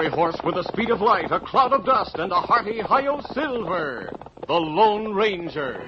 fiery horse with the speed of light, a cloud of dust, and a hearty hi-yo silver, the Lone Ranger.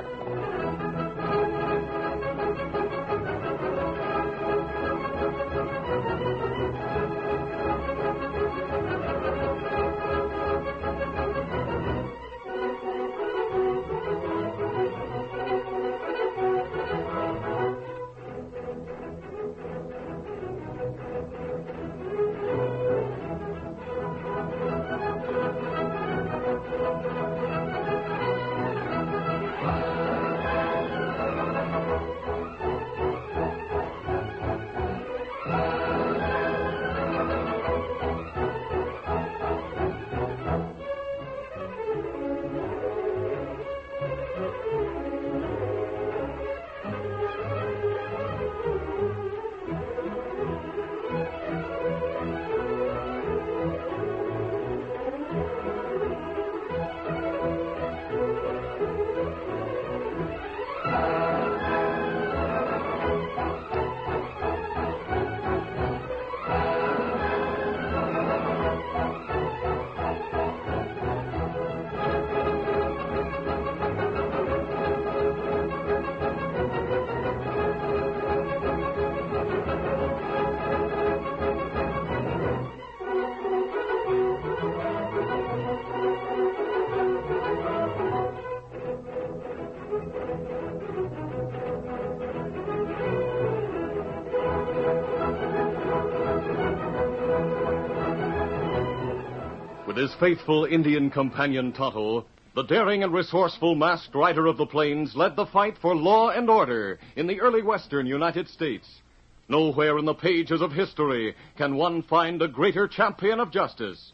With his faithful Indian companion Tonto, the daring and resourceful masked rider of the plains led the fight for law and order in the early western United States. Nowhere in the pages of history can one find a greater champion of justice.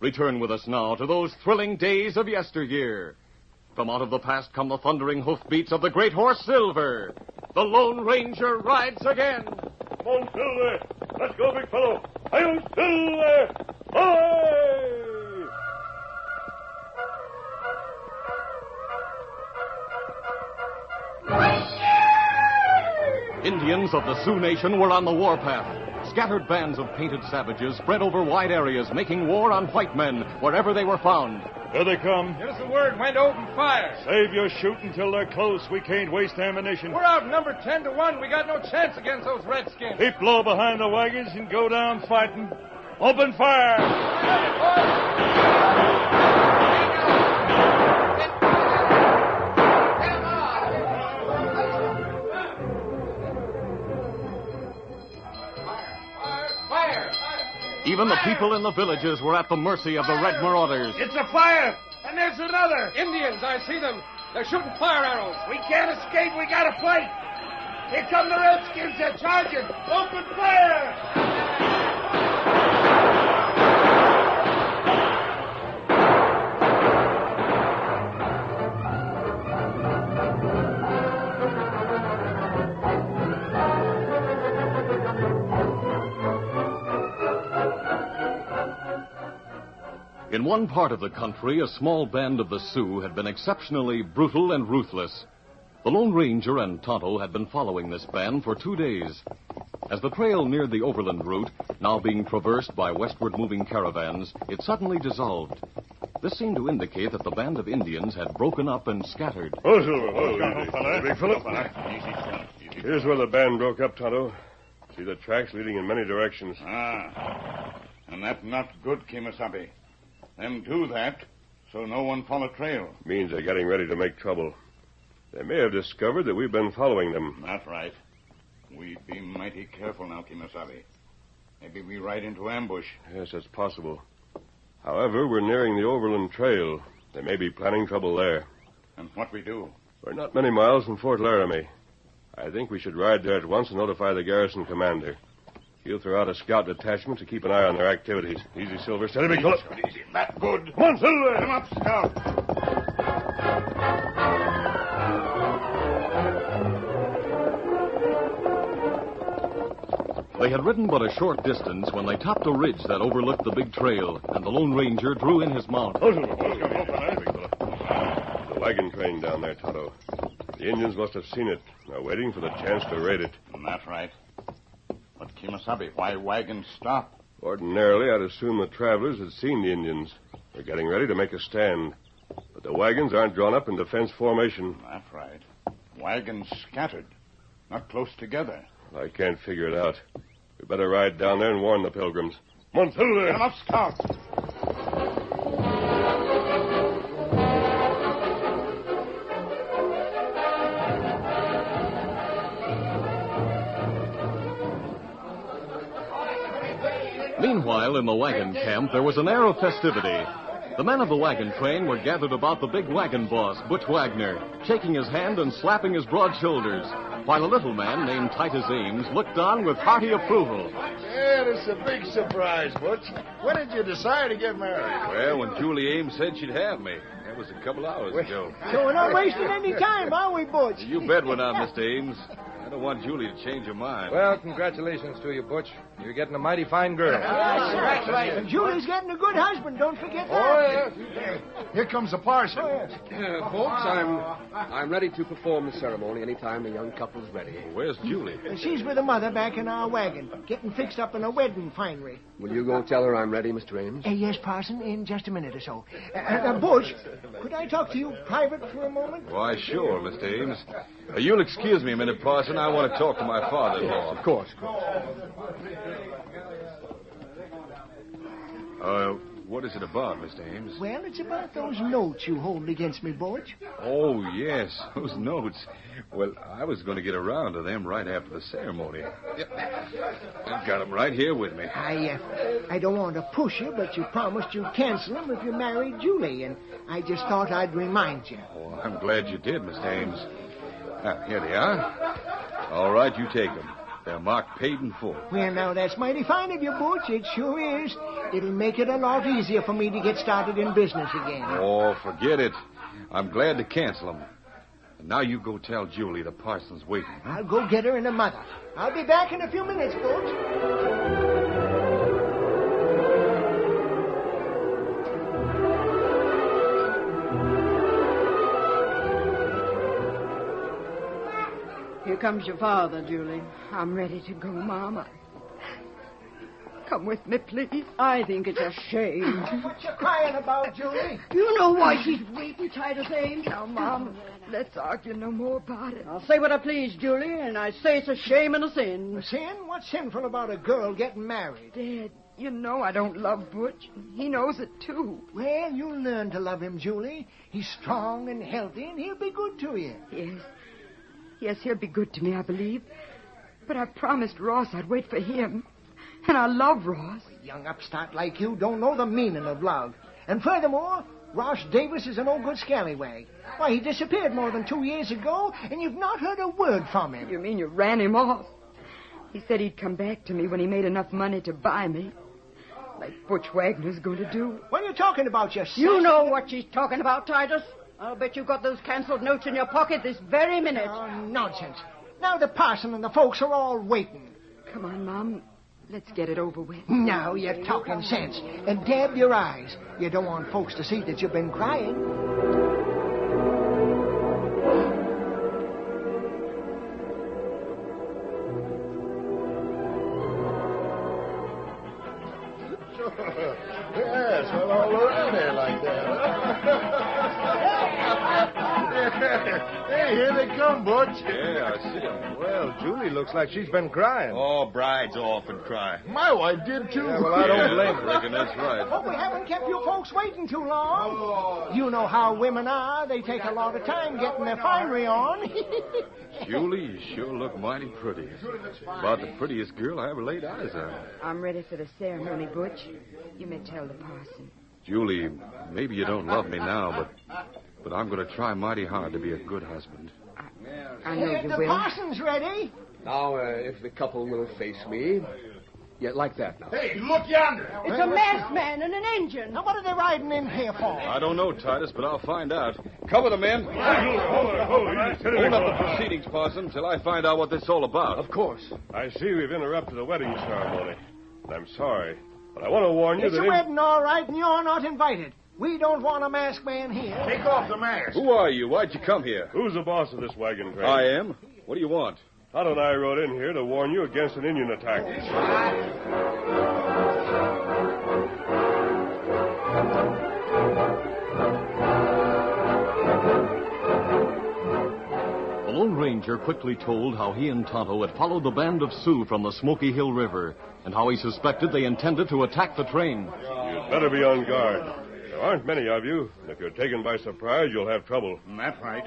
Return with us now to those thrilling days of yesteryear. From out of the past come the thundering hoofbeats of the great horse Silver. The Lone Ranger rides again. Come on, Silver. Let's go, big fellow. Hi-yo, Silver! Hi! Indians of the Sioux Nation were on the warpath. Scattered bands of painted savages spread over wide areas, making war on white men wherever they were found. Here they come. Give us the word when to open fire. Save your shooting till they're close. We can't waste ammunition. We're outnumbered 10-1. We got no chance against those redskins. Keep low behind the wagons and go down fighting. Open fire! Even the people in the villages were at the mercy of the red marauders. It's a fire! And there's another! Indians, I see them. They're shooting fire arrows. We can't escape. We gotta fight. Here come the redskins. They're charging. Open fire! In one part of the country, a small band of the Sioux had been exceptionally brutal and ruthless. The Lone Ranger and Tonto had been following this band for 2 days. As the trail neared the overland route, now being traversed by westward-moving caravans, it suddenly dissolved. This seemed to indicate that the band of Indians had broken up and scattered. Oh, Silver. Oh, big fella. Here's where the band broke up, Tonto. See the tracks leading in many directions. And that's not good, Kimasabi. Them do that, so no one follow trail. Means they're getting ready to make trouble. They may have discovered that we've been following them. That's right. We be mighty careful now, Kimasabi. Maybe we ride into ambush. Yes, that's possible. However, we're nearing the overland trail. They may be planning trouble there. And what we do? We're not many miles from Fort Laramie. I think we should ride there at once and notify the garrison commander. He'll throw out a scout detachment to keep an eye on their activities. Easy, Silver. Steady, big fellow. Easy. That good. Come on, Silver. Come up, scout. They had ridden but a short distance when they topped a ridge that overlooked the big trail, and the Lone Ranger drew in his mount. Oh, Silver. The wagon train down there, Tonto. The Indians must have seen it. They're waiting for the chance to raid it. That's right. But, Kimasabi, why wagons stop? Ordinarily, I'd assume the travelers had seen the Indians. They're getting ready to make a stand. But the wagons aren't drawn up in defense formation. That's right. Wagons scattered, not close together. I can't figure it out. We better ride down there and warn the pilgrims. Come on, through there. Get 'em up, Scout. Meanwhile, in the wagon camp, there was an air of festivity. The men of the wagon train were gathered about the big wagon boss, Butch Wagner, shaking his hand and slapping his broad shoulders, while a little man named Titus Ames looked on with hearty approval. Yeah, this is a big surprise, Butch. When did you decide to get married? Well, when Julie Ames said she'd have me. That was a couple hours ago. So we're not wasting any time, are we, Butch? You bet we're not, Mr. Ames. I don't want Julie to change her mind. Well, congratulations to you, Butch. You're getting a mighty fine girl. And Julie's getting a good husband. Don't forget that. Oh, yeah. Here comes the parson. Folks, I'm ready to perform the ceremony anytime the young couple's ready. Where's Julie? She's with her mother back in our wagon, getting fixed up in a wedding finery. Will you go tell her I'm ready, Mr. Ames? Yes, Parson, in just a minute or so. Butch, could I talk to you private for a moment? Why, sure, Mr. Ames. You'll excuse me a minute, Parson. I want to talk to my father-in-law. Of course. What is it about, Mr. Ames? Well, it's about those notes you hold against me, Butch. Oh, yes, those notes. Well, I was going to get around to them right after the ceremony. Yep. I've got them right here with me. I don't want to push you, but you promised you'd cancel them if you married Julie, and I just thought I'd remind you. Oh, I'm glad you did, Mr. Ames. Here they are. All right, you take them. They're marked paid in full. Well, now, that's mighty fine of you, Butch. It sure is. It'll make it a lot easier for me to get started in business again. Oh, forget it. I'm glad to cancel them. And now you go tell Julie the parson's waiting. Huh? I'll go get her and her mother. I'll be back in a few minutes, Butch. Here comes your father, Julie. I'm ready to go, Mama. Come with me, please. I think it's a shame. What you crying about, Julie? You know why she's waiting, Titus Ames. Now, Mom, let's argue no more about it. I'll say what I please, Julie, and I say it's a shame and a sin. A sin? What's sinful about a girl getting married? Dad, you know I don't love Butch. He knows it, too. Well, you'll learn to love him, Julie. He's strong and healthy, and he'll be good to you. Yes. Yes, he'll be good to me, I believe. But I promised Ross I'd wait for him. And I love Ross. A young upstart like you don't know the meaning of love. And furthermore, Ross Davis is an old good scallywag. Why, he disappeared more than 2 years ago, and you've not heard a word from him. You mean you ran him off? He said he'd come back to me when he made enough money to buy me. Like Butch Wagner's going to do. What are you talking about, you You know what she's talking about, Titus. I'll bet you've got those canceled notes in your pocket this very minute. Oh, nonsense. Now the parson and the folks are all waiting. Come on, Mom. Let's get it over with. Now you're talking sense. And dab your eyes. You don't want folks to see that you've been crying. Yes, well, all over there like that. Hey, here they come, Butch. Yeah, I see them. Well, Julie looks like she's been crying. Oh, brides often cry. My wife did, too. Yeah, well, I don't blame I her. reckon that's right. But we haven't kept you folks waiting too long. You know how women are. They take a lot of time getting their finery on. Julie, you sure look mighty pretty. About the prettiest girl I ever laid eyes on. I'm ready for the ceremony, Butch. You may tell the parson. Julie, maybe you don't love me now, but I'm going to try mighty hard to be a good husband. I know you The will. parson's ready. Now, if the couple will face me. Yeah, like that now. Hey, look yonder. It's a masked man and an engine. Now, what are they riding in here for? I don't know, Titus, but I'll find out. Cover the men. Hold it. Hold up the proceedings, Parson, till I find out what this is all about. Of course. I see we've interrupted the wedding ceremony. And I'm sorry. But I want to warn you It's that... a wedding, all right, and you're not invited. We don't want a masked man here. Take off the mask. Who are you? Why'd you come here? Who's the boss of this wagon train? I am. What do you want? Todd and I rode in here to warn you against an Indian attack. The Lone Ranger quickly told how he and Tonto had followed the band of Sioux from the Smoky Hill River, and how he suspected they intended to attack the train. You'd better be on guard. There aren't many of you, and if you're taken by surprise, you'll have trouble. That's right.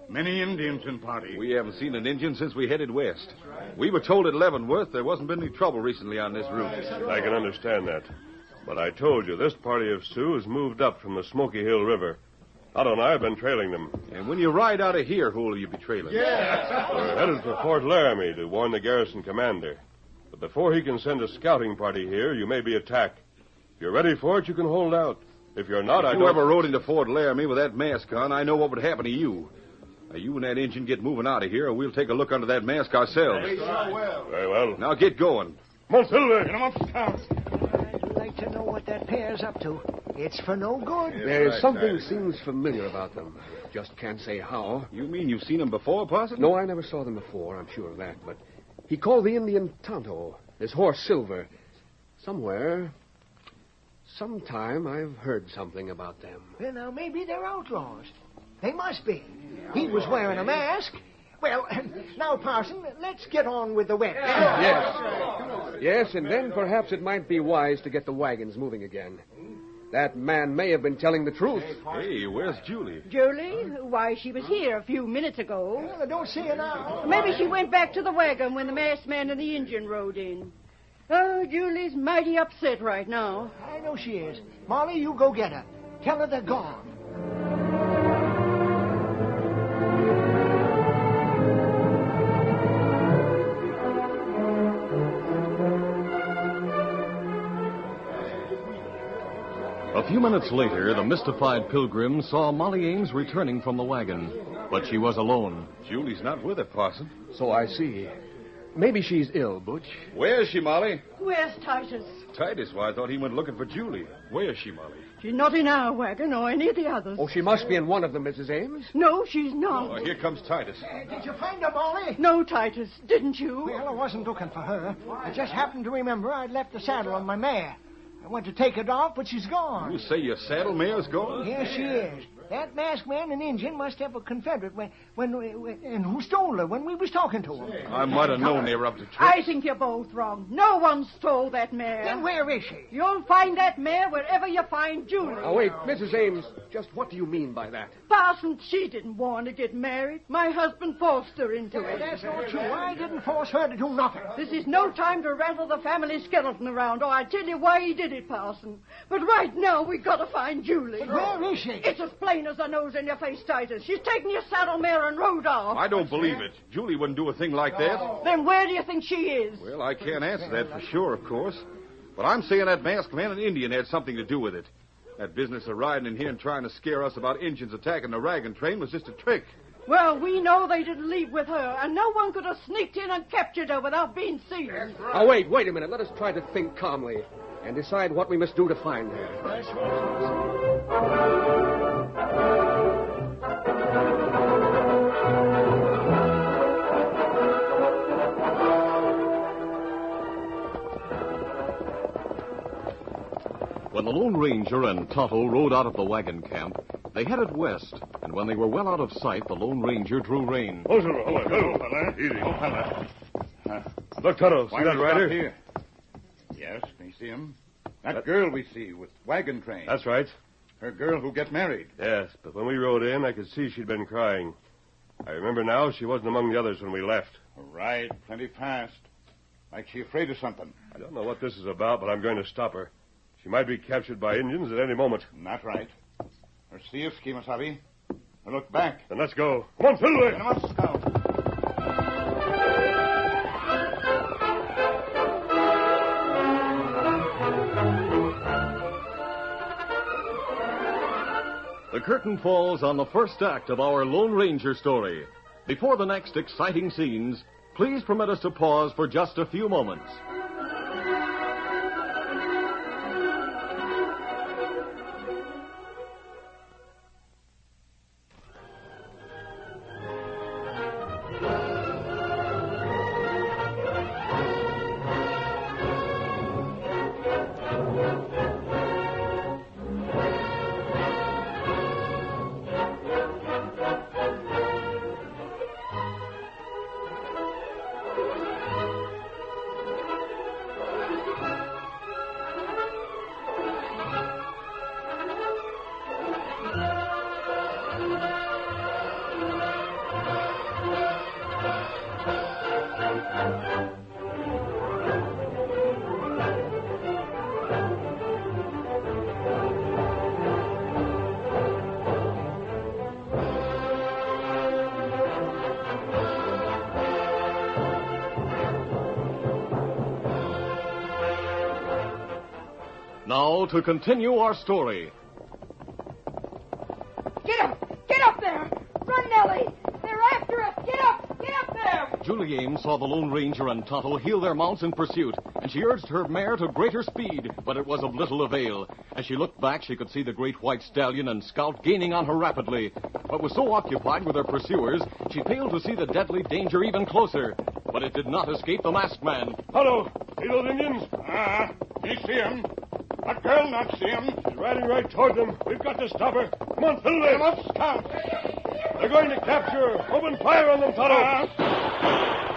Many Indians in party. We haven't seen an Indian since we headed west. We were told at Leavenworth there wasn't been any trouble recently on this route. I can understand that. But I told you, this party of Sioux has moved up from the Smoky Hill River. Otto and I have been trailing them. And when you ride out of here, who'll you be trailing? We're headed for Fort Laramie to warn the garrison commander. But before he can send a scouting party here, you may be attacked. If you're ready for it, you can hold out. If you're not, If you ever rode into Fort Laramie with that mask on, I know what would happen to you. Now, you and that Injun get moving out of here, or we'll take a look under that mask ourselves. Very well. Now get going. Come on, Silver. Get 'em up, Scout. I'd like to know what that pair's up to. It's for no good. There's something seems familiar about them. Just can't say how. You mean you've seen them before, Parson? No, I never saw them before, I'm sure of that. But he called the Indian Tonto, his horse Silver. Sometime I've heard something about them. Well, now, maybe they're outlaws. They must be. He was wearing a mask. Well, now, Parson, let's get on with the wet. Yes, and then perhaps it might be wise to get the wagons moving again. That man may have been telling the truth. Hey, where's Julie? Julie? Why, she was here a few minutes ago. Well, I don't see her now. Maybe she went back to the wagon when the masked man and the Indian rode in. Oh, Julie's mighty upset right now. I know she is. Molly, you go get her. Tell her they're gone. A few minutes later, the mystified pilgrims saw Molly Ames returning from the wagon, but she was alone. Julie's not with her, Parson. So I see. Maybe she's ill, Butch. Where is she, Molly? Where's Titus? Titus, why, I thought he went looking for Julie. Where is she, Molly? She's not in our wagon or any of the others. Oh, she must be in one of them, Mrs. Ames. No, she's not. Oh, here comes Titus. Did you find her, Molly? No, Titus, didn't you? Well, I wasn't looking for her. I just happened to remember I'd left the saddle on my mare. I went to take it off, but she's gone. You say your saddle mare's gone? Yes, she is. That masked man and Indian must have a confederate and who stole her when we was talking to him. I might have known they were up to tricks. I think you're both wrong. No one stole that mare. Then where is she? You'll find that mare wherever you find Julie. Oh, wait, Mrs. Ames, just what do you mean by that? Parson, she didn't want to get married. My husband forced her into it. That's not true. I didn't force her to do nothing. This is no time to rattle the family skeleton around, or I tell you why he did it, Parson. But right now, we got to find Julie. But where is she? It's as plain as the nose in your face, Titus. She's taken your saddle mare and rode off. I don't believe it. Julie wouldn't do a thing like that. Then where do you think she is? Well, I can't answer that for sure, of course. But I'm saying that masked man and Indian had something to do with it. That business of riding in here and trying to scare us about Indians attacking the wagon train was just a trick. Well, we know they didn't leave with her, and no one could have sneaked in and captured her without being seen. Oh, wait a minute. Let us try to think calmly and decide what we must do to find her. When the Lone Ranger and Tonto rode out of the wagon camp, they headed west, and when they were well out of sight, the Lone Ranger drew rein. Oh, Silver, hold on. Hello, fella. Easy. Oh, fella. Look, Tonto, see Why that we rider? stop here? Yes, can you see him? That girl we see with wagon train. That's right. Her girl who get married. Yes, but when we rode in, I could see she'd been crying. I remember now she wasn't among the others when we left. Right, plenty fast. Like she afraid of something. I don't know what this is about, but I'm going to stop her. She might be captured by Indians at any moment. Not right. Her see us, Kimasabi. Now look back. Then let's go. Come on, Silver! Get 'em up, Scout. The curtain falls on the first act of our Lone Ranger story. Before the next exciting scenes, please permit us to pause for just a few moments. Now, to continue our story. Get up! Get up there! Run, Nellie! They're after us! Get up! Get up there! Julie Ames saw the Lone Ranger and Tonto heel their mounts in pursuit, and she urged her mare to greater speed, but it was of little avail. As she looked back, she could see the great white stallion and Scout gaining on her rapidly. But was so occupied with her pursuers, she failed to see the deadly danger even closer. But it did not escape the masked man. Tonto, see those Indians? You see him. That girl not see him. She's riding right toward them. We've got to stop her. Come on, fill Get him up, Scout. They're going to capture her. Open fire on them, Tonto.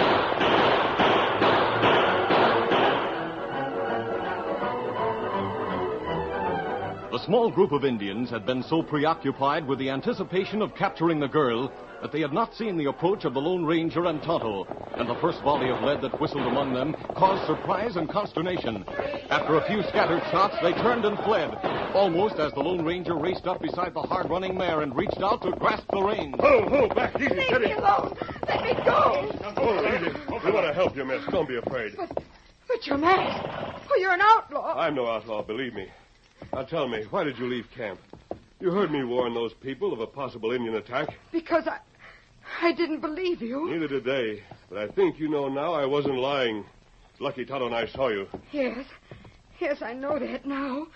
The small group of Indians had been so preoccupied with the anticipation of capturing the girl that they had not seen the approach of the Lone Ranger and Tonto, and the first volley of lead that whistled among them caused surprise and consternation. After a few scattered shots, they turned and fled, almost as the Lone Ranger raced up beside the hard-running mare and reached out to grasp the reins. Ho, back, easy, Leave steady. me alone! Let me go! Oh, easy. We want to help you, miss. Don't be afraid. But you're masked. Oh, you're an outlaw. I'm no outlaw, believe me. Now tell me, why did you leave camp? You heard me warn those people of a possible Indian attack. Because I didn't believe you. Neither did they. But I think you know now I wasn't lying. Lucky Tonto and I saw you. Yes, I know that now.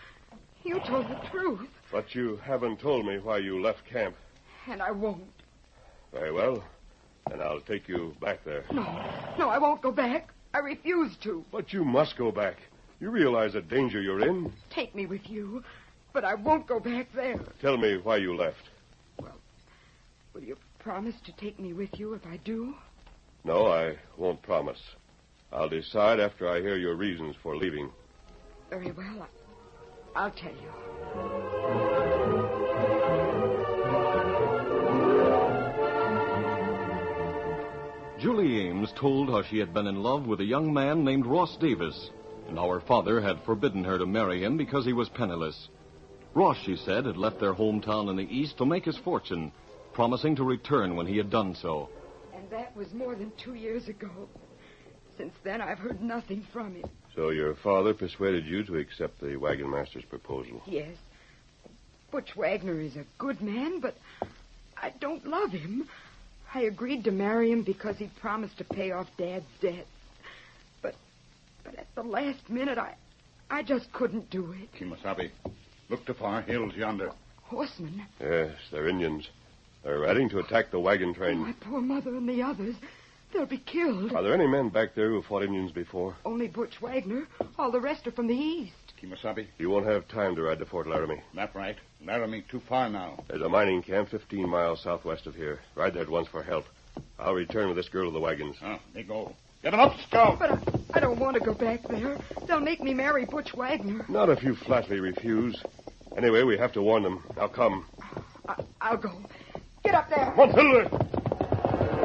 You told the truth. But you haven't told me why you left camp. And I won't. Very well. Then I'll take you back there. No, I won't go back. I refuse to. But you must go back. You realize the danger you're in. Take me with you, but I won't go back there. Tell me why you left. Well, will you promise to take me with you if I do? No, I won't promise. I'll decide after I hear your reasons for leaving. Very well. I'll tell you. Julie Ames told how she had been in love with a young man named Ross Davis, and how her father had forbidden her to marry him because he was penniless. Ross, she said, had left their hometown in the East to make his fortune, promising to return when he had done so. And that was more than 2 years ago. Since then, I've heard nothing from him. So your father persuaded you to accept the wagon master's proposal? Yes. Butch Wagner is a good man, but I don't love him. I agreed to marry him because he promised to pay off Dad's debt. But at the last minute, I just couldn't do it. Kimasabi, look to far hills yonder. Horsemen? Yes, they're Indians. They're riding to attack the wagon Oh, train. my poor mother and the others. They'll be killed. Are there any men back there who fought Indians before? Only Butch Wagner. All the rest are from the East. Kimasabi, You won't have time to ride to Fort Laramie. that right. Laramie too far now. There's a mining camp 15 miles southwest of here. Ride there at once for help. I'll return with this girl to the wagons. They go. Get him up, Scout. But I don't want to go back there. They'll make me marry Butch Wagner. Not if you flatly refuse. Anyway, we have to warn them. Now come. I'll go. Get up there. Come on, Silver!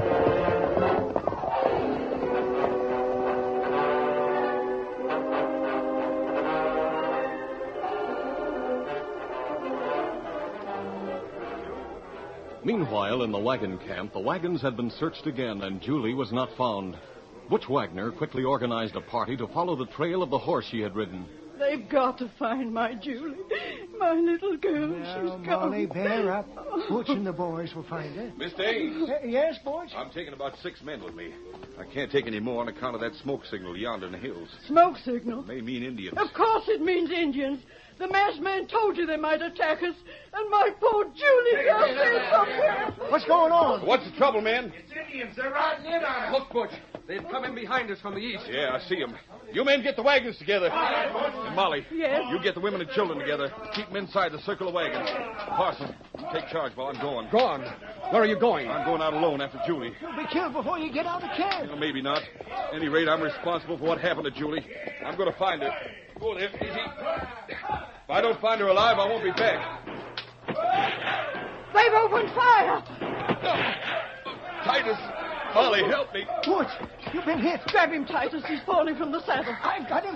Meanwhile, in the wagon camp, the wagons had been searched again, and Julie was not found. Butch Wagner quickly organized a party to follow the trail of the horse she had ridden. They've got to find my Julie. My little girl. Now, She's Molly, gone. bear up. Butch and the boys will find her. Mr. Ames, Yes, Butch? I'm taking about 6 men with me. I can't take any more on account of that smoke signal yonder in the hills. Smoke signal. May mean Indians. Of course it means Indians. The masked man told you they might attack us, and my poor Julie's out there somewhere. What's going on? What's the trouble, men? It's Indians. They're riding in on us. Look, Butch. They've come in behind us from the east. Yeah, I see them. You men get the wagons together. And Molly, Yes? you get the women and children together. Keep them inside the circle of wagons. Parson, you take charge while I'm going. Gone. Where are you going? I'm going out alone after Julie. You'll be killed before you get out of camp. Well, maybe not. At any rate, I'm responsible for what happened to Julie. I'm going to find her. Go there, easy. If I don't find her alive, I won't be back. They've opened fire. Titus, Molly, help me. Butch, you've been hit. Grab him, Titus. He's falling from the saddle. I've got him.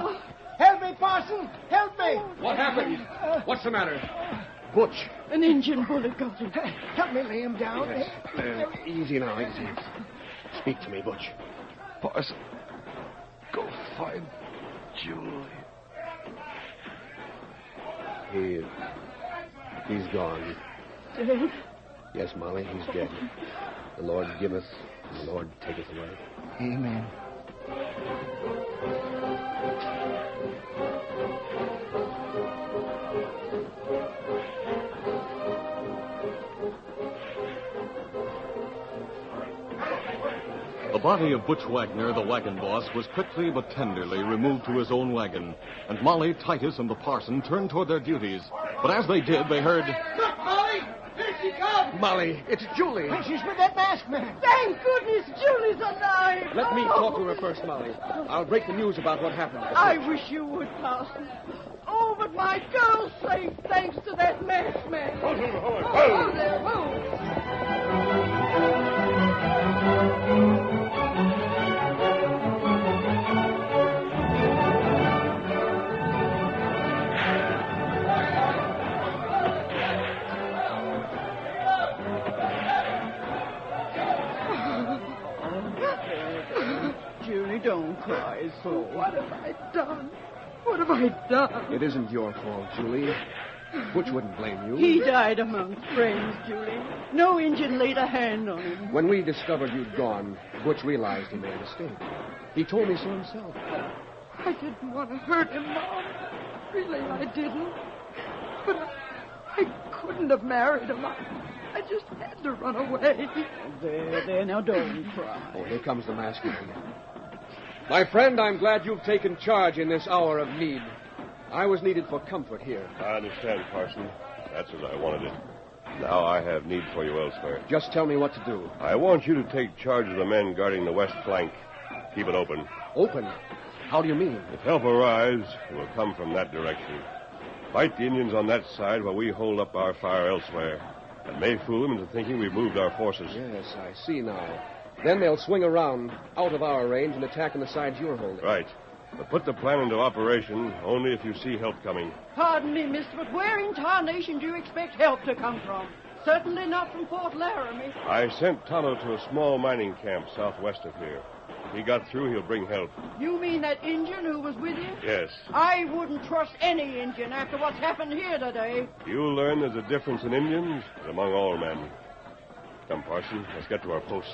Help me, Parson. Help me. What happened? What's the matter? Butch. An Indian bullet got him. Help me lay him down. Easy now, easy. Speak to me, Butch. Parson, go find Julie. He's gone. Dead? Yes, Molly, he's dead. The Lord giveth, and the Lord taketh away. Amen. The body of Butch Wagner, the wagon boss, was quickly but tenderly removed to his own wagon, and Molly, Titus, and the parson turned toward their duties. But as they did, they heard... Look, Molly! Here she comes! Molly, it's Julie. And she's with that masked man. Thank goodness Julie's alive. Let me talk to her first, Molly. I'll break the news about what happened. I wish you would, Parson. Oh, but my girl's safe thanks to that masked man. Oh, there, whoa. Julie, don't cry so. What have I done? What have I done? It isn't your fault, Julie. Butch wouldn't blame you. He died among friends, Julie. No Indian laid a hand on him. When we discovered you'd gone, Butch realized he made a mistake. He told me so himself. I didn't want to hurt him, Mom. Really, I didn't. But I couldn't have married him. I just had to run away. There, now don't cry. Oh, here comes the masked man. My friend, I'm glad you've taken charge in this hour of need. I was needed for comfort here. I understand, Parson. That's as I wanted it. Now I have need for you elsewhere. Just tell me what to do. I want you to take charge of the men guarding the west flank. Keep it open. Open? How do you mean? If help arrives, it will come from that direction. Fight the Indians on that side while we hold up our fire elsewhere. That may fool them into thinking we've moved our forces. Yes, I see now. Then they'll swing around, out of our range, and attack on the sides you're holding. Right. But put the plan into operation only if you see help coming. Pardon me, mister, but where in tarnation do you expect help to come from? Certainly not from Fort Laramie. I sent Tonto to a small mining camp southwest of here. If he got through, he'll bring help. You mean that Indian who was with you? Yes. I wouldn't trust any Indian after what's happened here today. You'll learn there's a difference in Indians as among all men. Come, Parson, let's get to our posts.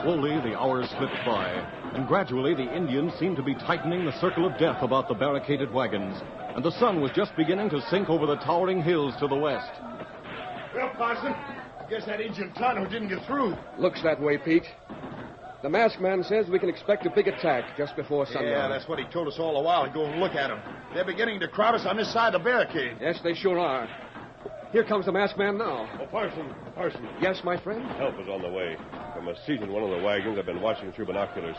Slowly, the hours slipped by, and gradually the Indians seemed to be tightening the circle of death about the barricaded wagons, and the sun was just beginning to sink over the towering hills to the west. Well, Parson, I guess that Indian Tonto didn't get through. Looks that way, Pete. The masked man says we can expect a big attack just before sundown. Yeah, that's what he told us all a while ago. Look at them. They're beginning to crowd us on this side of the barricade. Yes, they sure are. Here comes the masked man now. Oh, Parson. Yes, my friend? Help is on the way. From a seat in one of the wagons I've been watching through binoculars.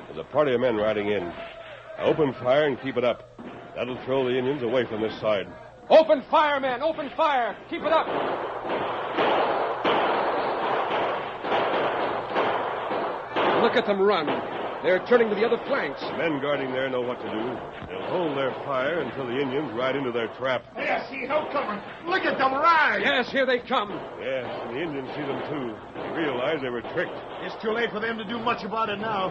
There's a party of men riding in. Now open fire and keep it up. That'll throw the Indians away from this side. Open fire, men! Open fire! Keep it up! Look at them run. They're turning to the other flanks. The men guarding there know what to do. They'll hold their fire until the Indians ride into their trap. Hey, I see help coming. Look at them ride. Yes, here they come. Yes, and the Indians see them, too. They realize they were tricked. It's too late for them to do much about it now.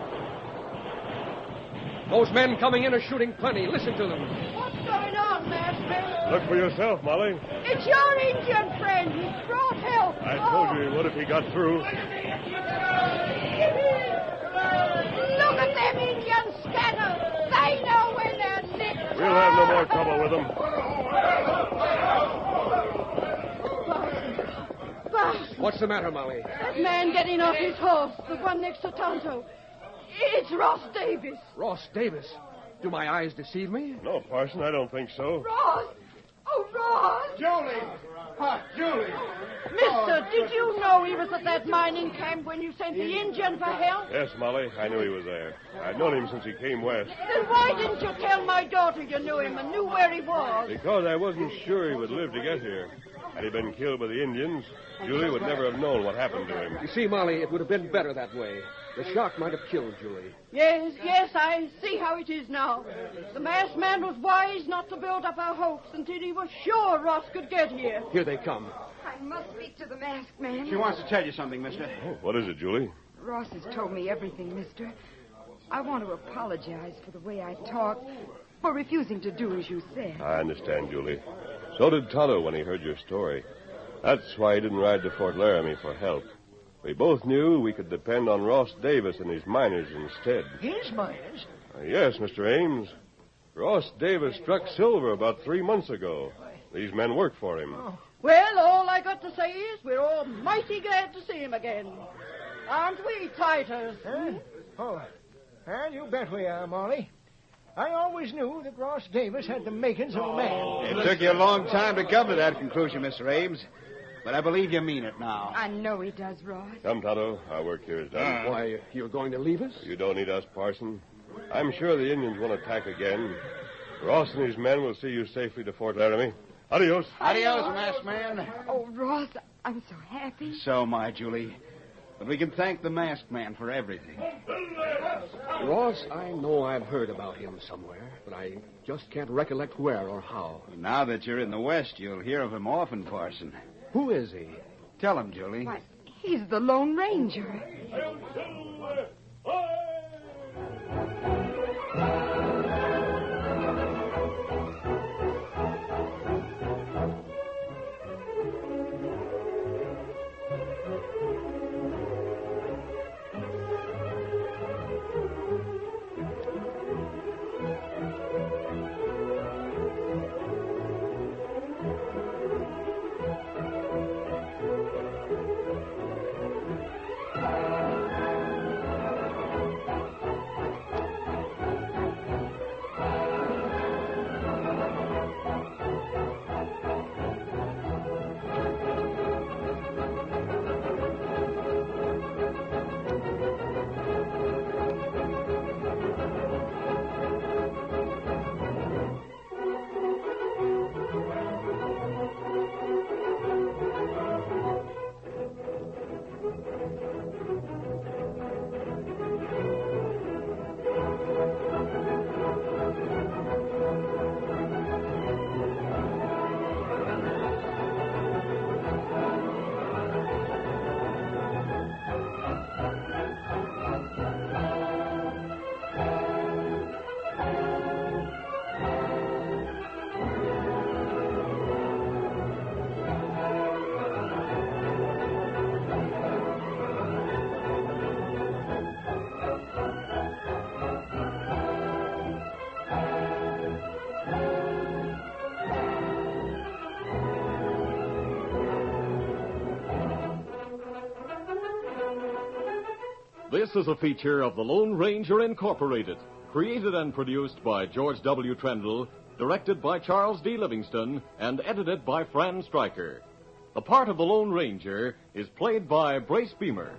Those men coming in are shooting plenty. Listen to them. What's going on, master? Look for yourself, Molly. It's your Indian friend. He's brought help. I told you he would if he got through. Look at them Indians scatter. They know where they're nicked. We'll have no more trouble with them. Parson, What's the matter, Molly? that man getting off his horse, the one next to Tonto. It's Ross Davis. Ross Davis. Do my eyes deceive me? No, Parson, I don't think so. Ross! Oh, Ross! Julie! Julie! Mister, did you know he was at that mining camp when you sent the Indian for help? Yes, Molly, I knew he was there. I'd known him since he came west. Then why didn't you tell my daughter you knew him and knew where he was? Because I wasn't sure he would live to get here. Had he been killed by the Indians, Julie would never have known what happened to him. You see, Molly, it would have been better that way. The shock might have killed Julie. Yes, I see how it is now. The masked man was wise not to build up our hopes until he was sure Ross could get here. Here they come. I I must speak to the masked man. She wants to tell you something, mister. Oh, what is it, Julie? Ross has told me everything, mister. I want to apologize for the way I talked, for refusing to do as you said. I understand, Julie. So did Tonto when he heard your story. That's why he didn't ride to Fort Laramie for help. We both knew we could depend on Ross Davis and his miners instead. His miners? Yes, Mr. Ames. Ross Davis struck silver about 3 months ago. These men work for him. Oh. Well, all I got to say is we're all mighty glad to see him again. Aren't we, Titus? Huh? Oh, well, you bet we are, Molly. I always knew that Ross Davis had the makings of a man. It took you a long time to come to that conclusion, Mr. Ames. But I believe you mean it now. I know he does, Ross. Come, Tonto. Our work here is done. Why, you're going to leave us? You don't need us, Parson. I'm sure the Indians won't attack again. Ross and his men will see you safely to Fort Laramie. Adios. Adios, masked man. Oh, Ross, I'm so happy. So am I, Julie. But we can thank the masked man for everything. Ross, I know I've heard about him somewhere, but I just can't recollect where or how. Now that you're in the West, you'll hear of him often, Parson. Who is he? Tell him, Julie. Why, he's the Lone Ranger. This is a feature of the Lone Ranger Incorporated, created and produced by George W. Trendle, directed by Charles D. Livingston, and edited by Fran Striker. The part of the Lone Ranger is played by Brace Beemer.